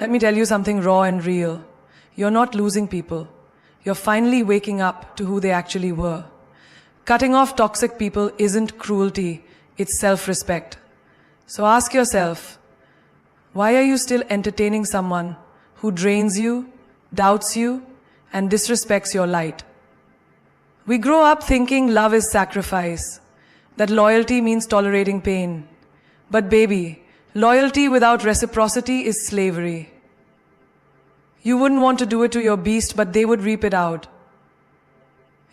Let me tell you something raw and real. You're not losing people. You're finally waking up to who they actually were. Cutting off toxic people isn't cruelty, it's self-respect. So ask yourself, why are you still entertaining someone who drains you, doubts you, and disrespects your light? We grow up thinking love is sacrifice, that loyalty means tolerating pain. But baby, loyalty without reciprocity is slavery. You wouldn't want to do it to your beast, but they would reap it out.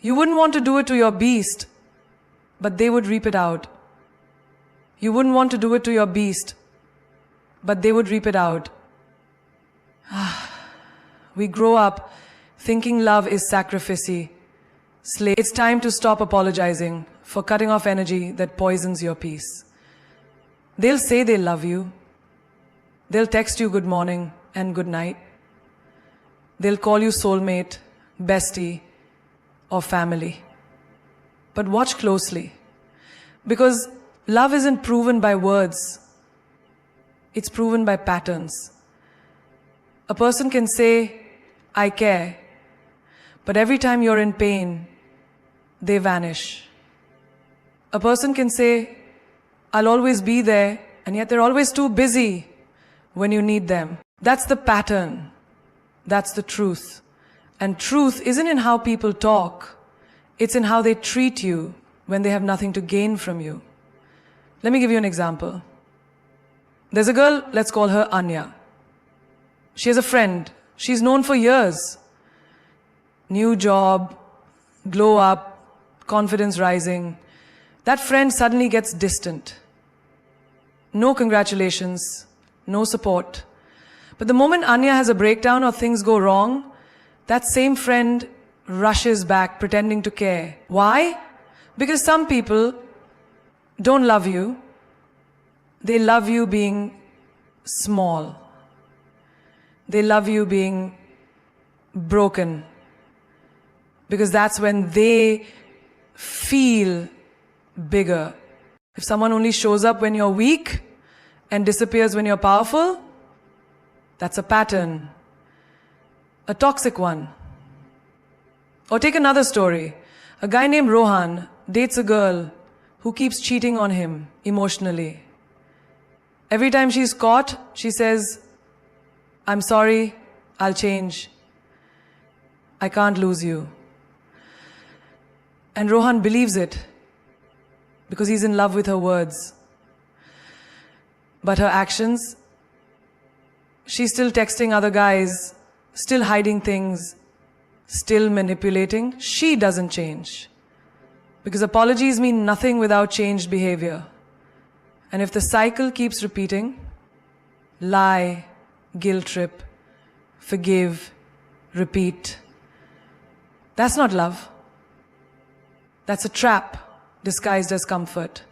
You wouldn't want to do it to your beast, but they would reap it out. You wouldn't want to do it to your beast, but they would reap it out. We grow up thinking love is sacrifice. It's time to stop apologizing for cutting off energy that poisons your peace. They'll say they love you. They'll text you good morning and good night. They'll call you soulmate, bestie, or family. But watch closely, because love isn't proven by words. It's proven by patterns. A person can say, I care, but every time you're in pain, they vanish. A person can say, I'll always be there, and yet they're always too busy when you need them. That's the pattern. That's the truth. And truth isn't in how people talk. It's in how they treat you when they have nothing to gain from you. Let me give you an example. There's a girl, let's call her Anya. She has a friend. She's known for years. New job, glow up, confidence rising. That friend suddenly gets distant. No congratulations, no support. But the moment Anya has a breakdown or things go wrong, that same friend rushes back pretending to care. Why? Because some people don't love you. They love you being small. They love you being broken. Because that's when they feel bigger. If someone only shows up when you're weak and disappears when you're powerful, that's a pattern. A toxic one. Or take another story. A guy named Rohan dates a girl who keeps cheating on him emotionally. Every time she's caught, she says, I'm sorry, I'll change. I can't lose you. And Rohan believes it because he's in love with her words. But her actions, she's still texting other guys, still hiding things, still manipulating. She doesn't change. Because apologies mean nothing without changed behavior. And if the cycle keeps repeating, lie, guilt trip, forgive, repeat, that's not love. That's a trap disguised as comfort.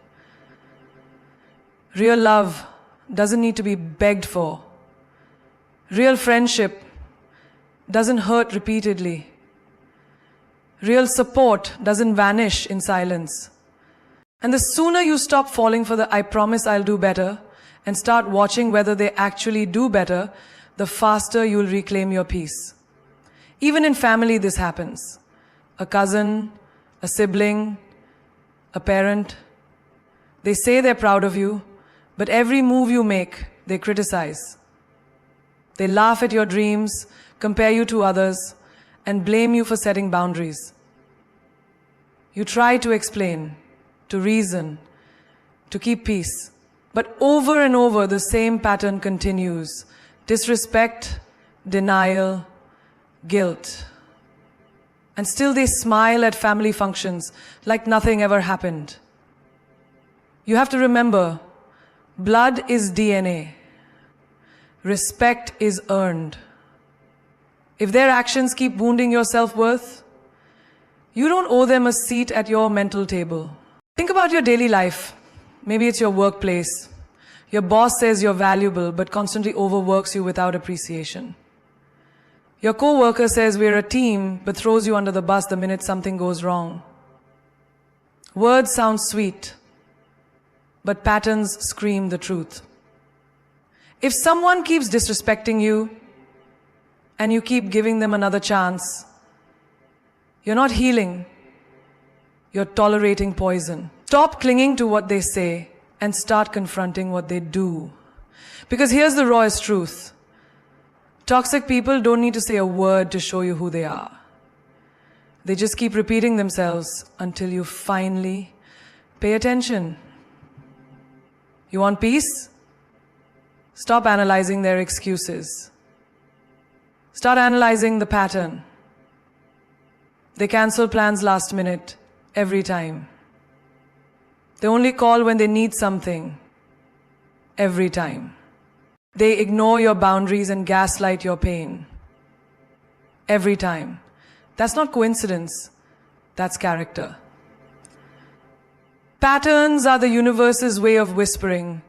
Real love doesn't need to be begged for. Real friendship doesn't hurt repeatedly. Real support doesn't vanish in silence. And the sooner you stop falling for the I promise I'll do better and start watching whether they actually do better, the faster you'll reclaim your peace. Even in family this happens. A cousin, a sibling, a parent, they say they're proud of you, but every move you make, they criticize. They laugh at your dreams, compare you to others, and blame you for setting boundaries. You try to explain, to reason, to keep peace. But over and over, the same pattern continues. Disrespect, denial, guilt. And still they smile at family functions like nothing ever happened. You have to remember, blood is DNA. Respect is earned. If their actions keep wounding your self-worth, you don't owe them a seat at your mental table. Think about your daily life. Maybe it's your workplace. Your boss says you're valuable but constantly overworks you without appreciation. Your co-worker says we're a team but throws you under the bus the minute something goes wrong. Words sound sweet, but patterns scream the truth. If someone keeps disrespecting you and you keep giving them another chance, you're not healing, you're tolerating poison. Stop clinging to what they say and start confronting what they do. Because here's the rawest truth. Toxic people don't need to say a word to show you who they are. They just keep repeating themselves until you finally pay attention. You want peace? Stop analyzing their excuses. Start analyzing the pattern. They cancel plans last minute, every time. They only call when they need something, every time. They ignore your boundaries and gaslight your pain, every time. That's not coincidence, that's character. Patterns are the universe's way of whispering,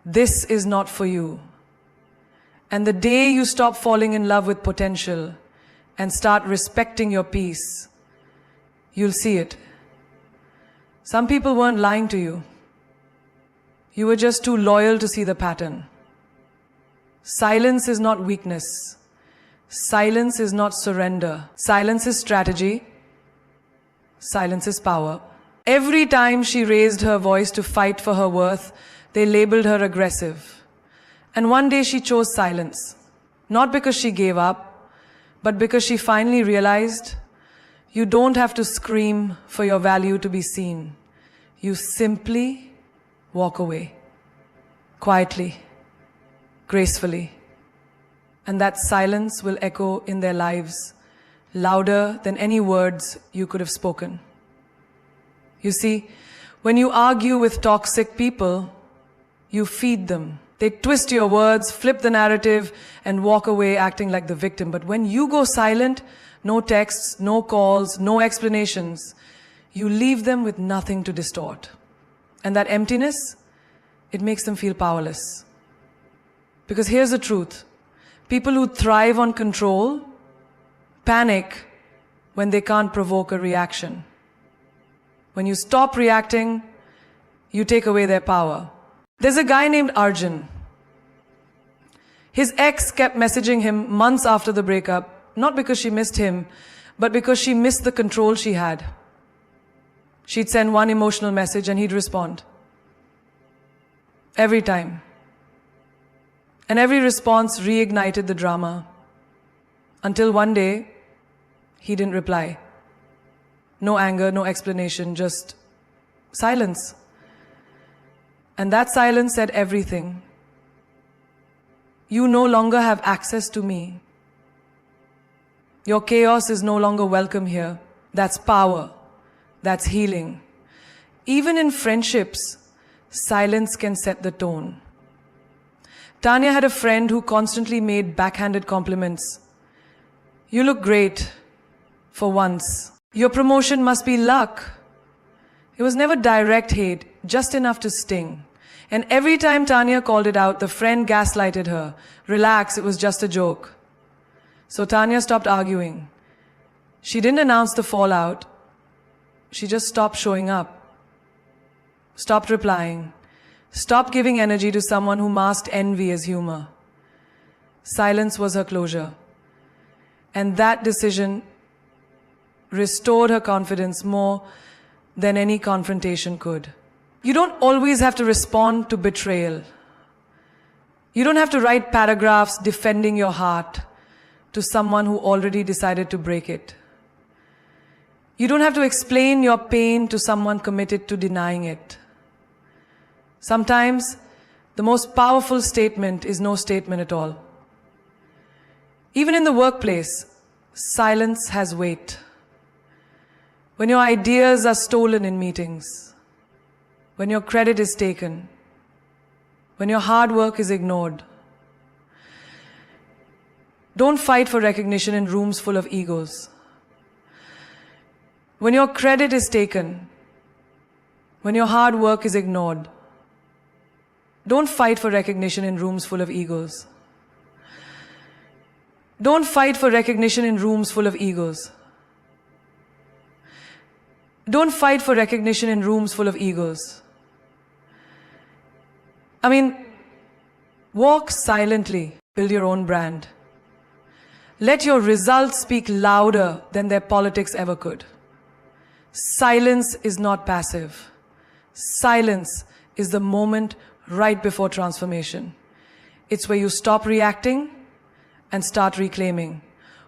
this is not for you. And the day you stop falling in love with potential and start respecting your peace, you'll see it. Some people weren't lying to you. You were just too loyal to see the pattern. Silence is not weakness. Silence is not surrender. Silence is strategy. Silence is power. Every time she raised her voice to fight for her worth, they labeled her aggressive. And one day she chose silence. Not because she gave up, but because she finally realized you don't have to scream for your value to be seen. You simply walk away. Quietly. Gracefully. And that silence will echo in their lives louder than any words you could have spoken. You see, when you argue with toxic people, you feed them. They twist your words, flip the narrative, and walk away acting like the victim. But when you go silent, no texts, no calls, no explanations, you leave them with nothing to distort. And that emptiness, it makes them feel powerless. Because here's the truth. People who thrive on control panic when they can't provoke a reaction. When you stop reacting, you take away their power. There's a guy named Arjun. His ex kept messaging him months after the breakup, not because she missed him, but because she missed the control she had. She'd send one emotional message and he'd respond. Every time. And every response reignited the drama. Until one day, he didn't reply. No anger, no explanation, just silence. And that silence said everything. You no longer have access to me. Your chaos is no longer welcome here. That's power. That's healing. Even in friendships, silence can set the tone. Tanya had a friend who constantly made backhanded compliments. You look great, for once. Your promotion must be luck. It was never direct hate, just enough to sting. And every time Tanya called it out, the friend gaslighted her. Relax, it was just a joke. So Tanya stopped arguing. She didn't announce the fallout. She just stopped showing up. Stopped replying. Stopped giving energy to someone who masked envy as humor. Silence was her closure. And that decision restored her confidence more than any confrontation could. You don't always have to respond to betrayal. You don't have to write paragraphs defending your heart to someone who already decided to break it. You don't have to explain your pain to someone committed to denying it. Sometimes, the most powerful statement is no statement at all. Even in the workplace, silence has weight. When your ideas are stolen in meetings, when your credit is taken, when your hard work is ignored. Don't fight for recognition in rooms full of egos. When your credit is taken, when your hard work is ignored, don't fight for recognition in rooms full of egos. Don't fight for recognition in rooms full of egos. Don't fight for recognition in rooms full of egos. I mean, Walk silently, build your own brand. Let your results speak louder than their politics ever could. Silence is not passive. Silence is the moment right before transformation. It's where you stop reacting and start reclaiming,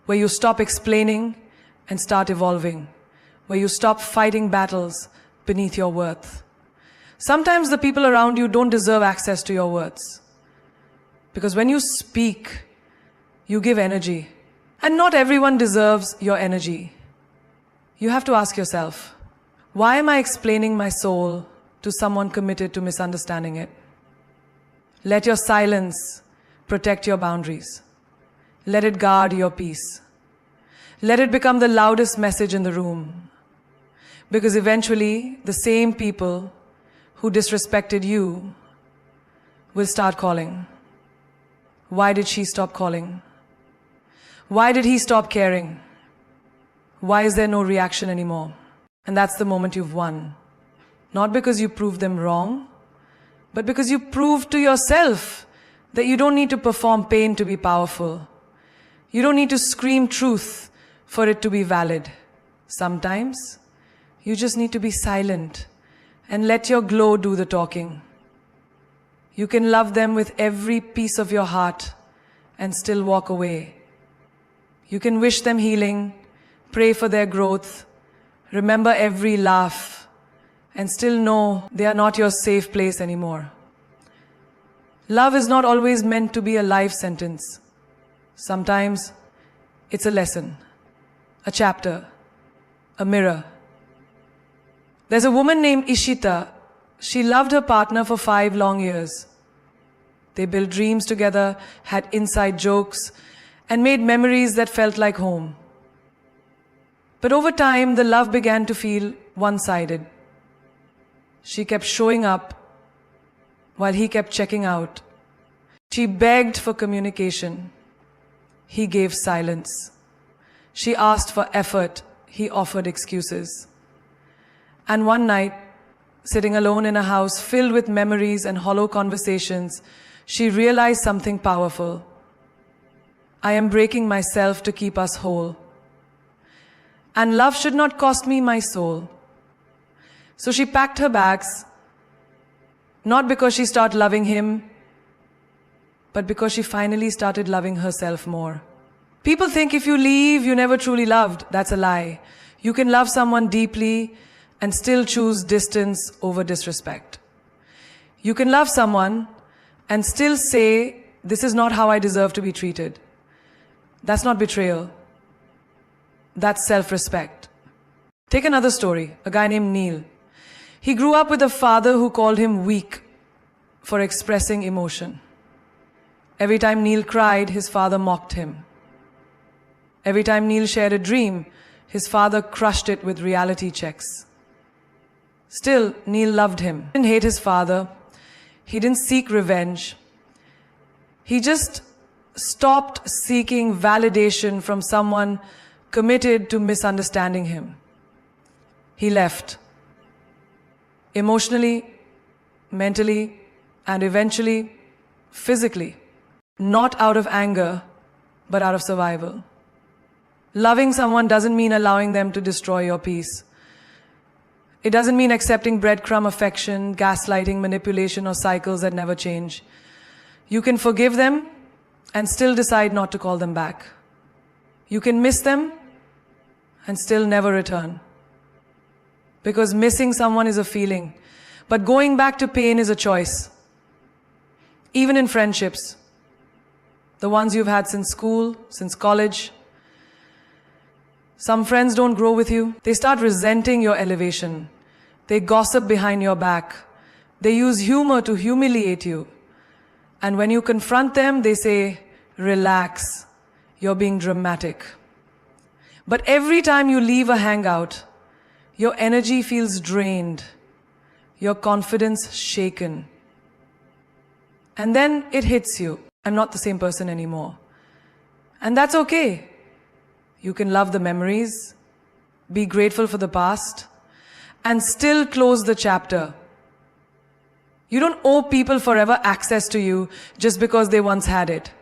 where you stop explaining and start evolving, where you stop fighting battles beneath your worth. Sometimes the people around you don't deserve access to your words. Because when you speak, you give energy. And not everyone deserves your energy. You have to ask yourself, why am I explaining my soul to someone committed to misunderstanding it? Let your silence protect your boundaries. Let it guard your peace. Let it become the loudest message in the room. Because eventually, the same people who disrespected you will start calling. Why did she stop calling? Why did he stop caring? Why is there no reaction anymore? And that's the moment you've won. Not because you proved them wrong, but because you proved to yourself that you don't need to perform pain to be powerful. You don't need to scream truth for it to be valid. Sometimes, you just need to be silent and let your glow do the talking. You can love them with every piece of your heart and still walk away. You can wish them healing, pray for their growth, remember every laugh, and still know they are not your safe place anymore. Love is not always meant to be a life sentence. Sometimes it's a lesson, a chapter, a mirror. There's a woman named Ishita. She loved her partner for 5 long years. They built dreams together, had inside jokes, and made memories that felt like home. But over time, the love began to feel one-sided. She kept showing up while he kept checking out. She begged for communication. He gave silence. She asked for effort. He offered excuses. And one night, sitting alone in a house filled with memories and hollow conversations, she realized something powerful. I am breaking myself to keep us whole. And love should not cost me my soul. So she packed her bags, not because she started loving him, but because she finally started loving herself more. People think if you leave, you never truly loved. That's a lie. You can love someone deeply and still choose distance over disrespect. You can love someone and still say, this is not how I deserve to be treated. That's not betrayal. That's self-respect. Take another story, a guy named Neil. He grew up with a father who called him weak for expressing emotion. Every time Neil cried, his father mocked him. Every time Neil shared a dream, his father crushed it with reality checks. Still, Neil loved him. He didn't hate his father. He didn't seek revenge. He just stopped seeking validation from someone committed to misunderstanding him. He left. Emotionally, mentally, and eventually, physically. Not out of anger, but out of survival. Loving someone doesn't mean allowing them to destroy your peace. It doesn't mean accepting breadcrumb affection, gaslighting, manipulation, or cycles that never change. You can forgive them and still decide not to call them back. You can miss them and still never return. Because missing someone is a feeling, but going back to pain is a choice. Even in friendships, the ones you've had since school, since college. Some friends don't grow with you. They start resenting your elevation. They gossip behind your back. They use humor to humiliate you. And when you confront them, they say, relax, you're being dramatic. But every time you leave a hangout, your energy feels drained, your confidence shaken. And then it hits you. I'm not the same person anymore. And that's okay. You can love the memories, be grateful for the past, and still close the chapter. You don't owe people forever access to you just because they once had it.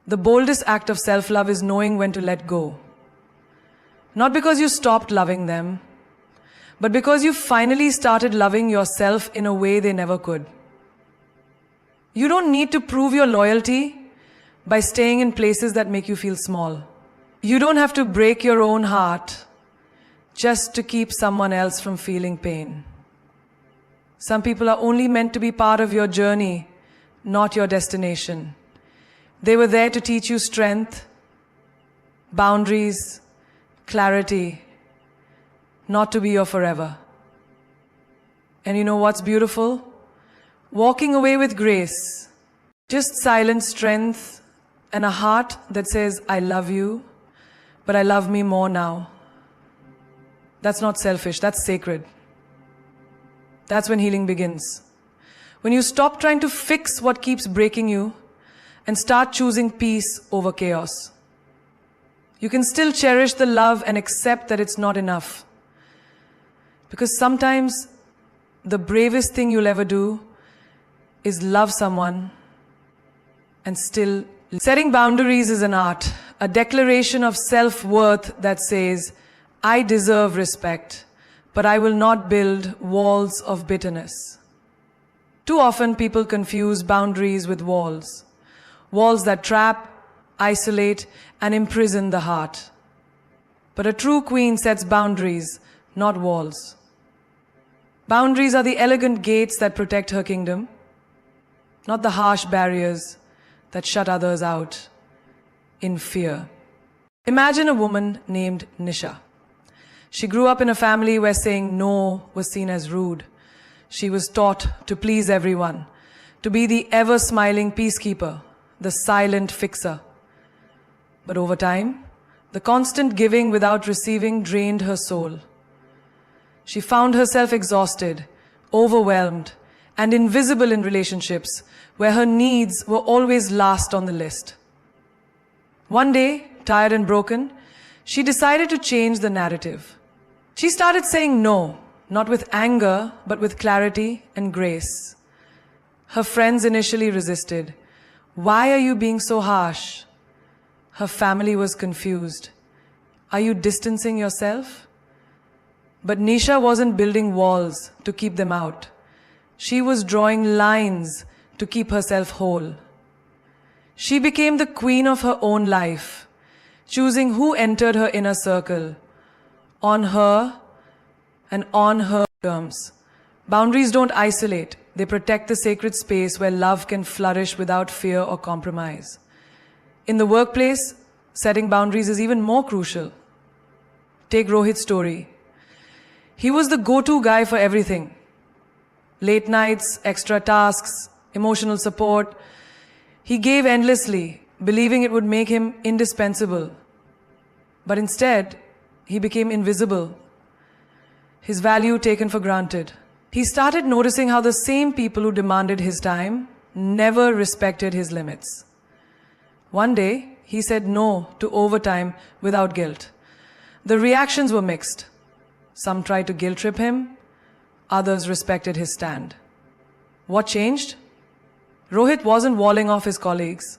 The boldest act of self-love is knowing when to let go. Not because you stopped loving them, but because you finally started loving yourself in a way they never could. You don't need to prove your loyalty by staying in places that make you feel small. You don't have to break your own heart just to keep someone else from feeling pain. Some people are only meant to be part of your journey, not your destination. They were there to teach you strength, boundaries, clarity, not to be your forever. And you know what's beautiful? Walking away with grace, just silent strength and a heart that says, I love you, but I love me more now. That's not selfish, that's sacred. That's when healing begins. When you stop trying to fix what keeps breaking you and start choosing peace over chaos. You can still cherish the love and accept that it's not enough. Because sometimes the bravest thing you'll ever do is love someone and still. Setting boundaries is an art, a declaration of self-worth that says, I deserve respect, but I will not build walls of bitterness. Too often people confuse boundaries with walls. Walls that trap, isolate, and imprison the heart. But a true queen sets boundaries, not walls. Boundaries are the elegant gates that protect her kingdom, not the harsh barriers that shut others out in fear. Imagine a woman named Nisha. She grew up in a family where saying no was seen as rude. She was taught to please everyone, to be the ever-smiling peacekeeper, the silent fixer. But over time, the constant giving without receiving drained her soul. She found herself exhausted, overwhelmed, and invisible in relationships where her needs were always last on the list. One day, tired and broken, she decided to change the narrative. She started saying no, not with anger, but with clarity and grace. Her friends initially resisted. Why are you being so harsh? Her family was confused. Are you distancing yourself? But Nisha wasn't building walls to keep them out. She was drawing lines to keep herself whole. She became the queen of her own life, choosing who entered her inner circle, on her and on her terms. Boundaries don't isolate. They protect the sacred space where love can flourish without fear or compromise. In the workplace, setting boundaries is even more crucial. Take Rohit's story. He was the go-to guy for everything. Late nights, extra tasks, emotional support. He gave endlessly, believing it would make him indispensable. But instead, he became invisible. His value taken for granted. He started noticing how the same people who demanded his time never respected his limits. One day, he said no to overtime without guilt. The reactions were mixed. Some tried to guilt trip him, others respected his stand. What changed? Rohit wasn't walling off his colleagues.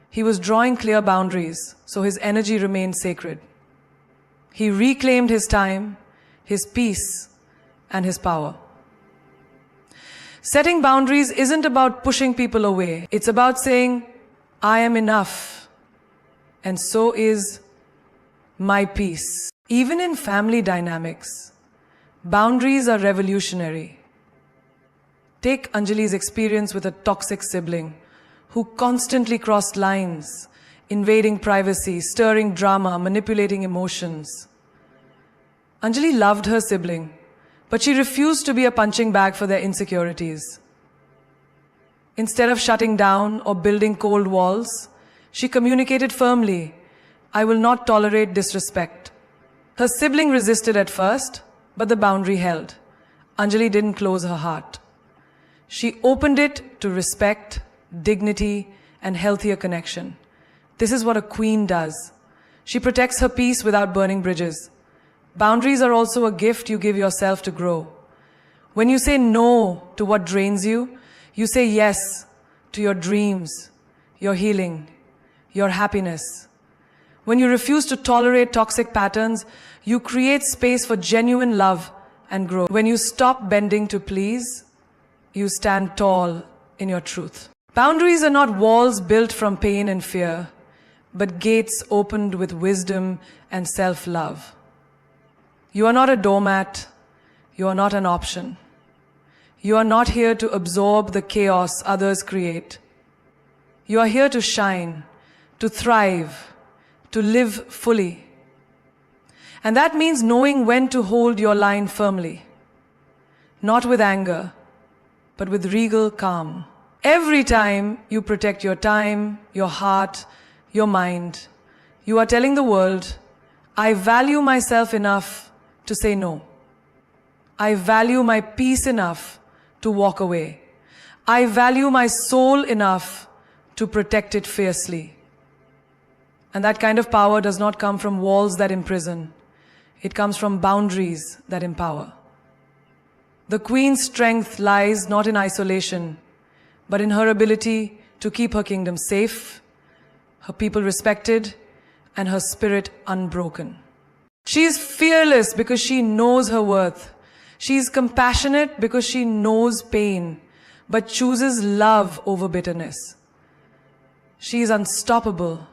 He was drawing clear boundaries, so his energy remained sacred. He reclaimed his time, his peace, and his power. Setting boundaries isn't about pushing people away. It's about saying, I am enough, and so is my peace. Even in family dynamics, boundaries are revolutionary. Take Anjali's experience with a toxic sibling who constantly crossed lines, invading privacy, stirring drama, manipulating emotions. Anjali loved her sibling, but she refused to be a punching bag for their insecurities. Instead of shutting down or building cold walls, she communicated firmly, I will not tolerate disrespect. Her sibling resisted at first, but the boundary held. Anjali didn't close her heart. She opened it to respect, dignity, and healthier connection. This is what a queen does. She protects her peace without burning bridges. Boundaries are also a gift you give yourself to grow. When you say no to what drains you, you say yes to your dreams, your healing, your happiness. When you refuse to tolerate toxic patterns, you create space for genuine love and growth. When you stop bending to please, you stand tall in your truth. Boundaries are not walls built from pain and fear, but gates opened with wisdom and self-love. You are not a doormat. You are not an option. You are not here to absorb the chaos others create. You are here to shine, to thrive, to live fully. And that means knowing when to hold your line firmly, not with anger, but with regal calm. Every time you protect your time, your heart, your mind, you are telling the world, I value myself enough to say no. I value my peace enough to walk away. I value my soul enough to protect it fiercely. And that kind of power does not come from walls that imprison. It comes from boundaries that empower. The Queen's strength lies not in isolation, but in her ability to keep her kingdom safe, her people respected, and her spirit unbroken. She is fearless because she knows her worth. She is compassionate because she knows pain, but chooses love over bitterness. She is unstoppable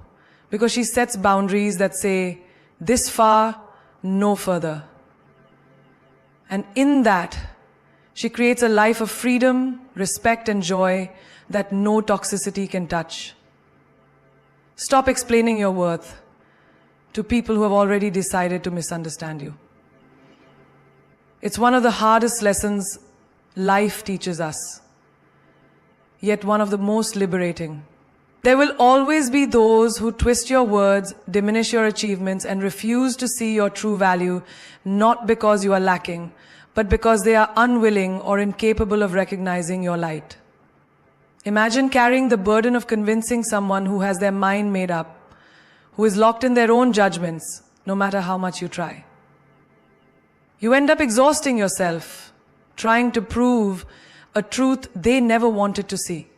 because she sets boundaries that say, this far, no further. And in that, she creates a life of freedom, respect, and joy that no toxicity can touch. Stop explaining your worth to people who have already decided to misunderstand you. It's one of the hardest lessons life teaches us, yet one of the most liberating. There will always be those who twist your words, diminish your achievements, and refuse to see your true value, not because you are lacking, but because they are unwilling or incapable of recognizing your light. Imagine carrying the burden of convincing someone who has their mind made up, who is locked in their own judgments, no matter how much you try. You end up exhausting yourself, trying to prove a truth they never wanted to see.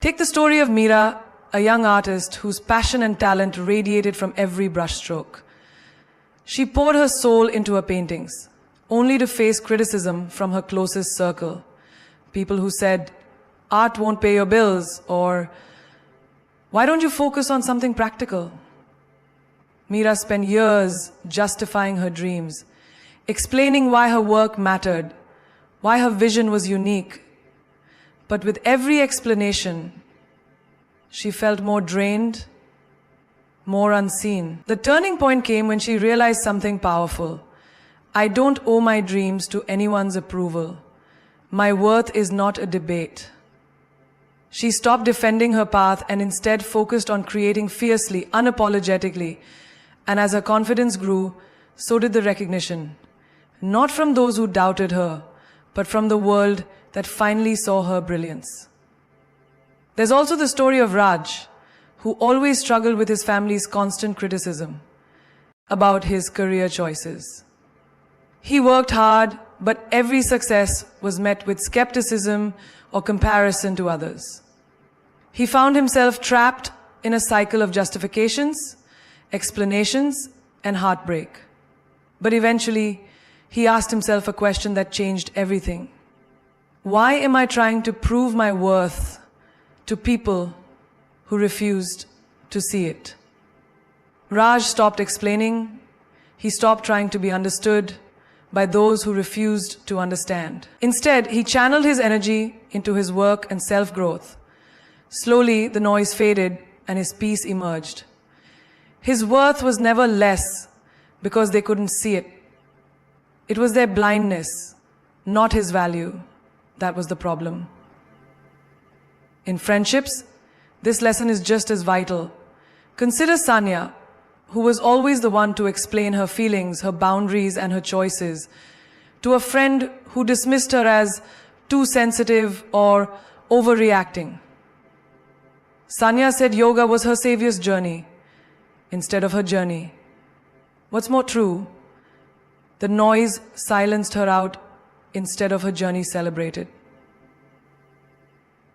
Take the story of Meera, a young artist whose passion and talent radiated from every brushstroke. She poured her soul into her paintings, only to face criticism from her closest circle. People who said, art won't pay your bills, or why don't you focus on something practical? Meera spent years justifying her dreams, explaining why her work mattered, why her vision was unique. But with every explanation, she felt more drained, more unseen. The turning point came when she realized something powerful. I don't owe my dreams to anyone's approval. My worth is not a debate. She stopped defending her path and instead focused on creating fiercely, unapologetically. And as her confidence grew, so did the recognition. Not from those who doubted her, but from the world that finally saw her brilliance. There's also the story of Raj, who always struggled with his family's constant criticism about his career choices. He worked hard, but every success was met with skepticism or comparison to others. He found himself trapped in a cycle of justifications, explanations, and heartbreak. But eventually, he asked himself a question that changed everything. Why am I trying to prove my worth to people who refused to see it? Raj stopped explaining. He stopped trying to be understood by those who refused to understand. Instead, he channeled his energy into his work and self-growth. Slowly, the noise faded and his peace emerged. His worth was never less because they couldn't see it. It was their blindness, not his value, that was the problem. In friendships, this lesson is just as vital. Consider Sanya, who was always the one to explain her feelings, her boundaries, and her choices, to a friend who dismissed her as too sensitive or overreacting. Sanya said yoga was her savior's journey instead of her journey. What's more true, the noise silenced her out instead of her journey celebrated.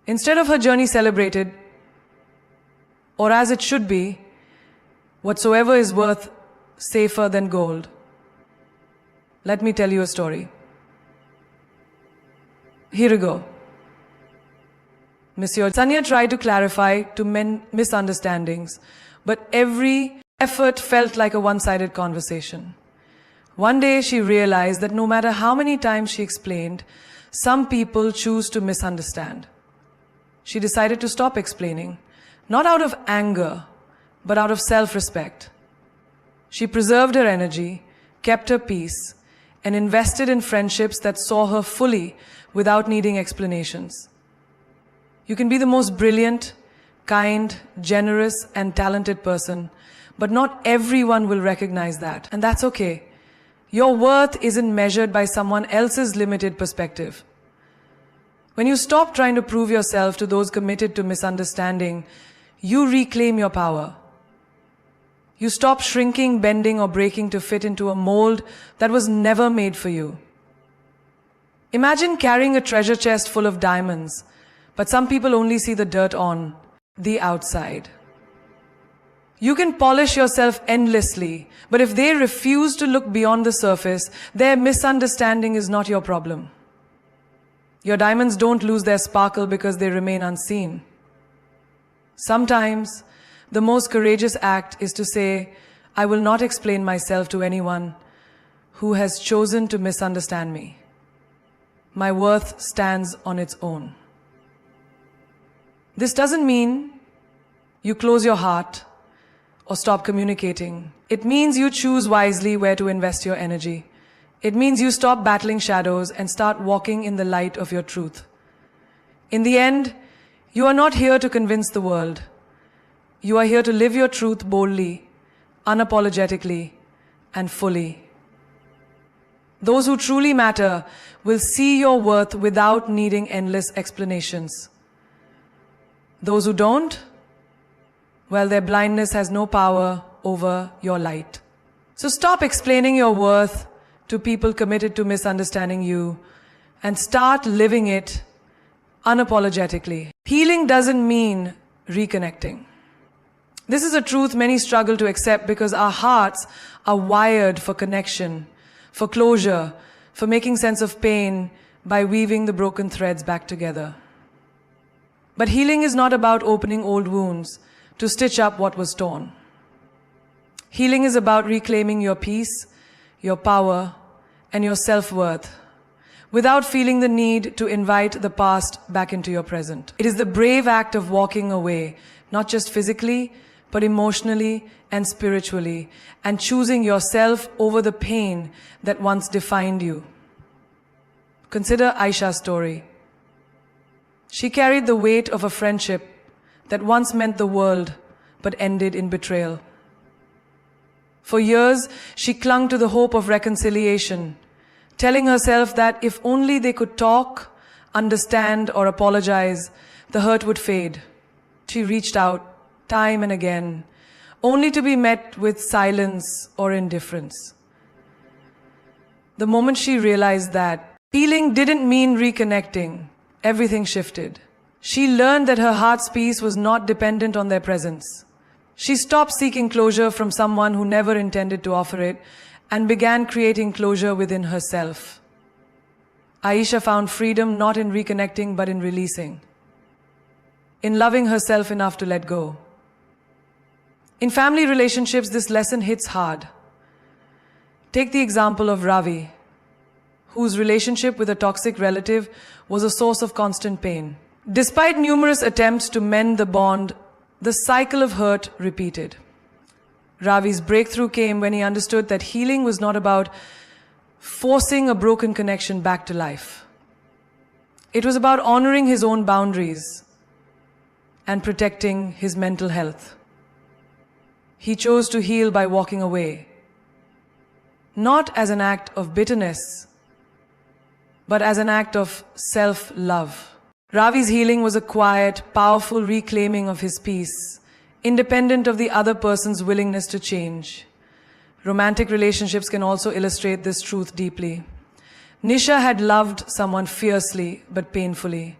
Instead of her journey celebrated, or as it should be, whatsoever is worth safer than gold. Let me tell you a story. Here we go. Monsieur Sanya tried to clarify to mend misunderstandings, but every effort felt like a one-sided conversation. One day she realized that no matter how many times she explained, some people choose to misunderstand. She decided to stop explaining, not out of anger, but out of self-respect. She preserved her energy, kept her peace, and invested in friendships that saw her fully without needing explanations. You can be the most brilliant, kind, generous, and talented person, but not everyone will recognize that, and that's okay. Your worth isn't measured by someone else's limited perspective. When you stop trying to prove yourself to those committed to misunderstanding, you reclaim your power. You stop shrinking, bending, or breaking to fit into a mold that was never made for you. Imagine carrying a treasure chest full of diamonds, but some people only see the dirt on the outside. You can polish yourself endlessly, but if they refuse to look beyond the surface, their misunderstanding is not your problem. Your diamonds don't lose their sparkle because they remain unseen. Sometimes, the most courageous act is to say, I will not explain myself to anyone who has chosen to misunderstand me. My worth stands on its own. This doesn't mean you close your heart or stop communicating. It means you choose wisely where to invest your energy. It means you stop battling shadows and start walking in the light of your truth. In the end, you are not here to convince the world. You are here to live your truth boldly, unapologetically, and fully. Those who truly matter will see your worth without needing endless explanations. Those who don't, well, their blindness has no power over your light. So stop explaining your worth to people committed to misunderstanding you and start living it unapologetically. Healing doesn't mean reconnecting. This is a truth many struggle to accept because our hearts are wired for connection, for closure, for making sense of pain by weaving the broken threads back together. But healing is not about opening old wounds to stitch up what was torn. Healing is about reclaiming your peace, your power, and your self-worth without feeling the need to invite the past back into your present. It is the brave act of walking away, not just physically, but emotionally and spiritually, and choosing yourself over the pain that once defined you. Consider Aisha's story. She carried the weight of a friendship that once meant the world, but ended in betrayal. For years, she clung to the hope of reconciliation, telling herself that if only they could talk, understand, or apologize, the hurt would fade. She reached out time and again, only to be met with silence or indifference. The moment she realized that healing didn't mean reconnecting, everything shifted. She learned that her heart's peace was not dependent on their presence. She stopped seeking closure from someone who never intended to offer it and began creating closure within herself. Aisha found freedom not in reconnecting but in releasing, in loving herself enough to let go. In family relationships, this lesson hits hard. Take the example of Ravi, whose relationship with a toxic relative was a source of constant pain. Despite numerous attempts to mend the bond, the cycle of hurt repeated. Ravi's breakthrough came when he understood that healing was not about forcing a broken connection back to life. It was about honoring his own boundaries and protecting his mental health. He chose to heal by walking away, not as an act of bitterness, but as an act of self-love. Ravi's healing was a quiet, powerful reclaiming of his peace, independent of the other person's willingness to change. Romantic relationships can also illustrate this truth deeply. Nisha had loved someone fiercely but painfully.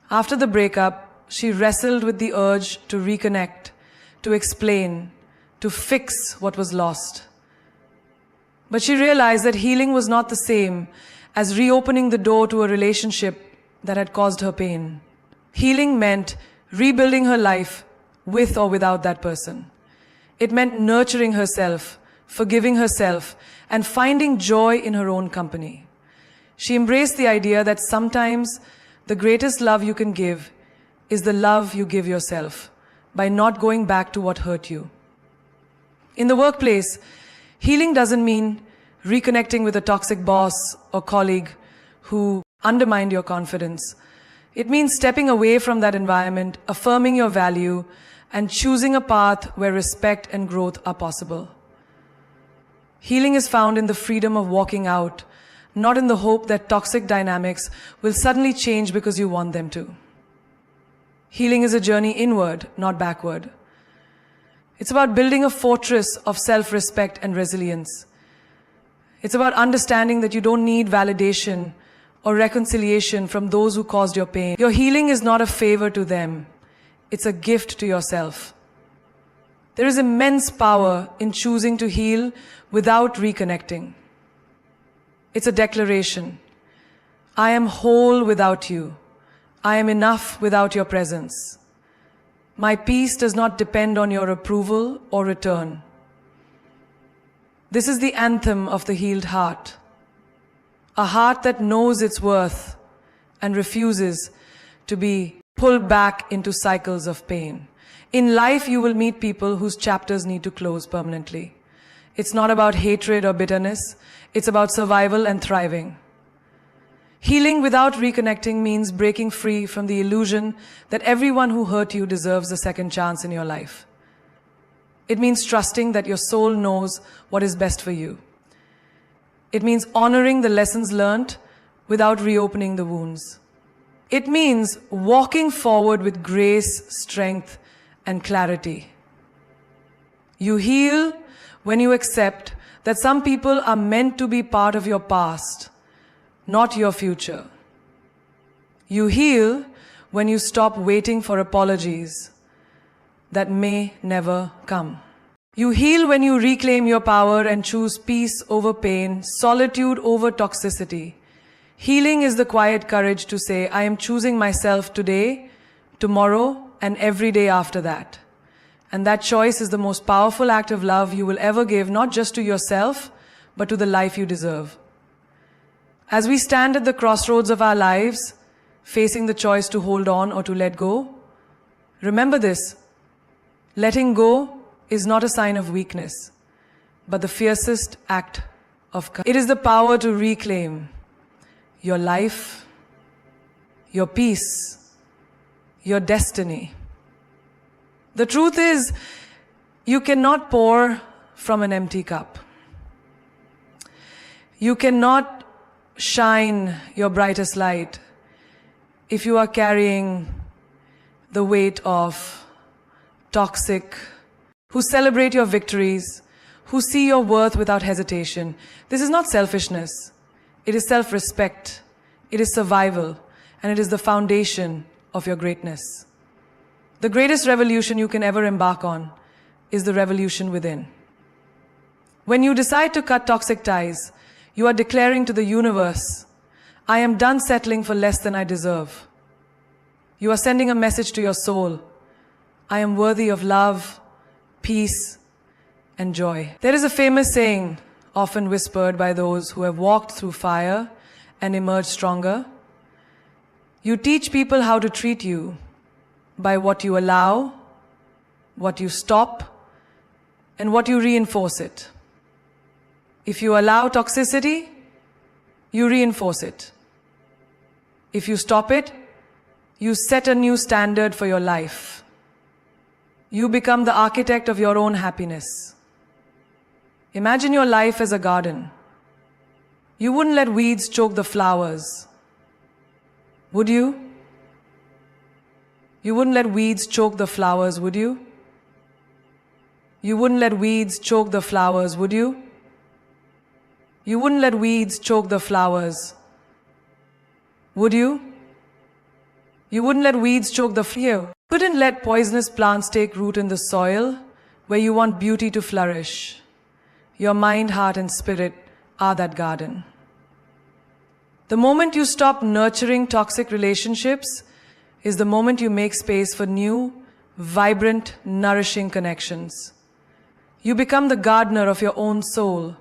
After the breakup, she wrestled with the urge to reconnect, to explain, to fix what was lost. But she realized that healing was not the same as reopening the door to a relationship that had caused her pain. Healing meant rebuilding her life with or without that person. It meant nurturing herself, forgiving herself, and finding joy in her own company. She embraced the idea that sometimes the greatest love you can give is the love you give yourself by not going back to what hurt you. In the workplace, healing doesn't mean reconnecting with a toxic boss or colleague who undermined your confidence. It means stepping away from that environment, affirming your value, and choosing a path where respect and growth are possible. Healing is found in the freedom of walking out, not in the hope that toxic dynamics will suddenly change because you want them to. Healing is a journey inward, not backward. It's about building a fortress of self-respect and resilience. It's about understanding that you don't need validation or reconciliation from those who caused your pain. Your healing is not a favor to them. It's a gift to yourself. There is immense power in choosing to heal without reconnecting. It's a declaration. I am whole without you. I am enough without your presence. My peace does not depend on your approval or return. This is the anthem of the healed heart. A heart that knows its worth and refuses to be pulled back into cycles of pain. In life, you will meet people whose chapters need to close permanently. It's not about hatred or bitterness. It's about survival and thriving. Healing without reconnecting means breaking free from the illusion that everyone who hurt you deserves a second chance in your life. It means trusting that your soul knows what is best for you. It means honoring the lessons learned without reopening the wounds. It means walking forward with grace, strength, and clarity. You heal when you accept that some people are meant to be part of your past, not your future. You heal when you stop waiting for apologies that may never come. You heal when you reclaim your power and choose peace over pain, solitude over toxicity. Healing is the quiet courage to say, I am choosing myself today, tomorrow, and every day after that. And that choice is the most powerful act of love you will ever give, not just to yourself, but to the life you deserve. As we stand at the crossroads of our lives, facing the choice to hold on or to let go, remember this: letting go is not a sign of weakness, but the fiercest act of courage. It is the power to reclaim your life, your peace, your destiny. The truth is, you cannot pour from an empty cup. You cannot shine your brightest light if you are carrying the weight of toxic, who celebrate your victories, who see your worth without hesitation. This is not selfishness. It is self-respect. It is survival. And it is the foundation of your greatness. The greatest revolution you can ever embark on is the revolution within. When you decide to cut toxic ties, you are declaring to the universe, I am done settling for less than I deserve. You are sending a message to your soul. I am worthy of love, peace, and joy. There is a famous saying, often whispered by those who have walked through fire and emerged stronger. You teach people how to treat you by what you allow, what you stop, and what you reinforce it. If you allow toxicity, you reinforce it. If you stop it, you set a new standard for your life. You become the architect of your own happiness. Imagine your life as a garden. You wouldn't let weeds choke the flowers, would you? You wouldn't let weeds choke the flowers, would you? You wouldn't let weeds choke the flowers, would you? You wouldn't let weeds choke the flowers, would you? You wouldn't let weeds choke the flower. You wouldn't let poisonous plants take root in the soil where you want beauty to flourish. Your mind, heart, and spirit are that garden. The moment you stop nurturing toxic relationships is the moment you make space for new, vibrant, nourishing connections. You become the gardener of your own soul,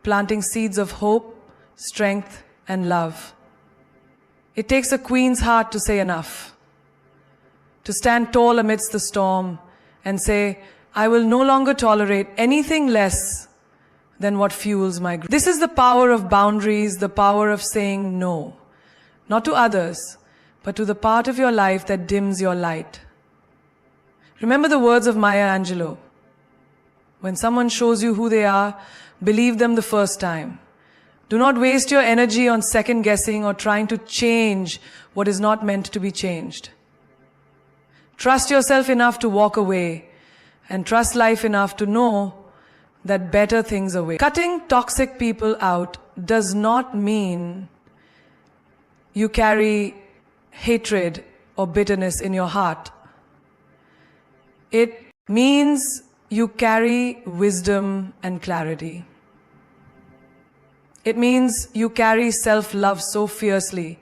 planting seeds of hope, strength, and love. It takes a queen's heart to say enough, to stand tall amidst the storm and say, I will no longer tolerate anything less than what fuels my growth. This is the power of boundaries, the power of saying no, not to others, but to the part of your life that dims your light. Remember the words of Maya Angelou. When someone shows you who they are, believe them the first time. Do not waste your energy on second guessing or trying to change what is not meant to be changed. Trust yourself enough to walk away and trust life enough to know that better things await. Cutting toxic people out does not mean you carry hatred or bitterness in your heart. It means you carry wisdom and clarity. It means you carry self-love so fiercely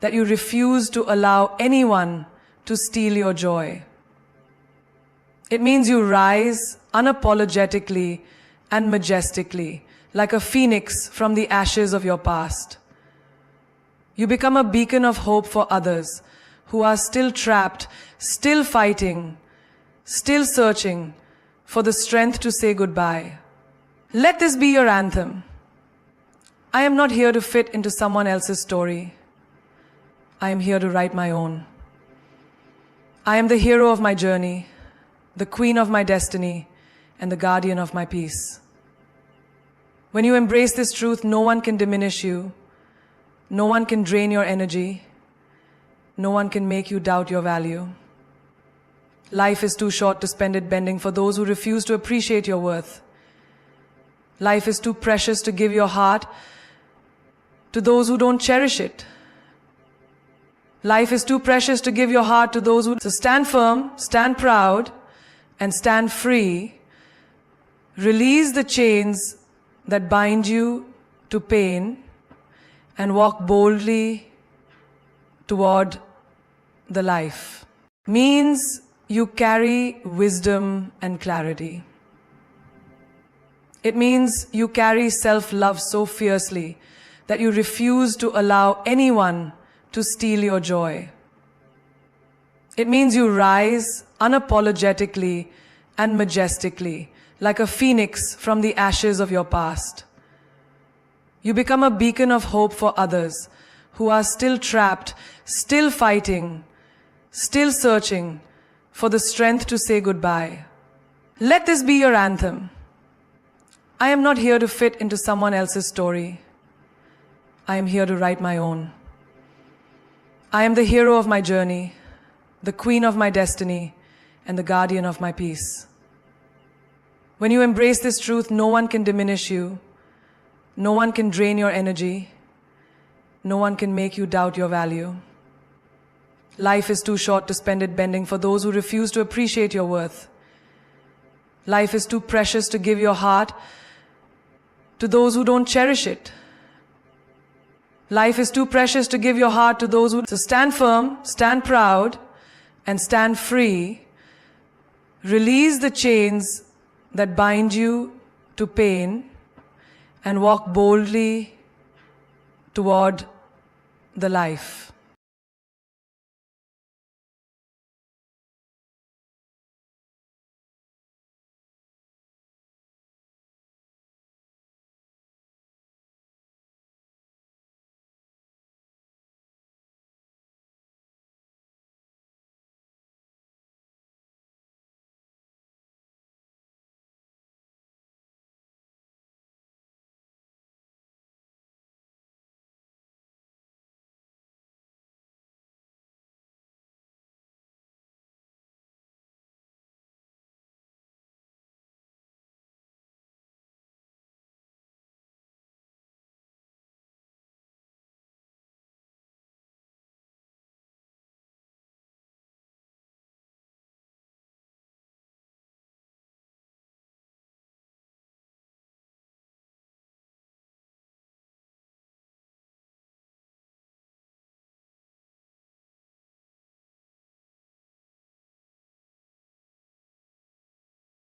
that you refuse to allow anyone to steal your joy. It means you rise unapologetically and majestically, like a phoenix from the ashes of your past. You become a beacon of hope for others who are still trapped, still fighting, still searching for the strength to say goodbye. Let this be your anthem. I am not here to fit into someone else's story. I am here to write my own. I am the hero of my journey, the queen of my destiny, and the guardian of my peace. When you embrace this truth, no one can diminish you. No one can drain your energy. No one can make you doubt your value. Life is too short to spend it bending for those who refuse to appreciate your worth. Life is too precious to give your heart to those who don't cherish it. Life is too precious to give your heart to those who... So stand firm, stand proud, and stand free. Release the chains that bind you to pain and walk boldly toward the life. Means you carry wisdom and clarity. It means you carry self-love so fiercely that you refuse to allow anyone to steal your joy. It means you rise unapologetically and majestically, like a phoenix from the ashes of your past. You become a beacon of hope for others who are still trapped, still fighting, still searching for the strength to say goodbye. Let this be your anthem. I am not here to fit into someone else's story. I am here to write my own. I am the hero of my journey, the queen of my destiny, and the guardian of my peace. When you embrace this truth, no one can diminish you. No one can drain your energy. No one can make you doubt your value. Life is too short to spend it bending for those who refuse to appreciate your worth. Life is too precious to give your heart to those who don't cherish it. Life is too precious to give your heart to those who... So stand firm, stand proud, and stand free. Release the chains that bind you to pain and walk boldly toward the life.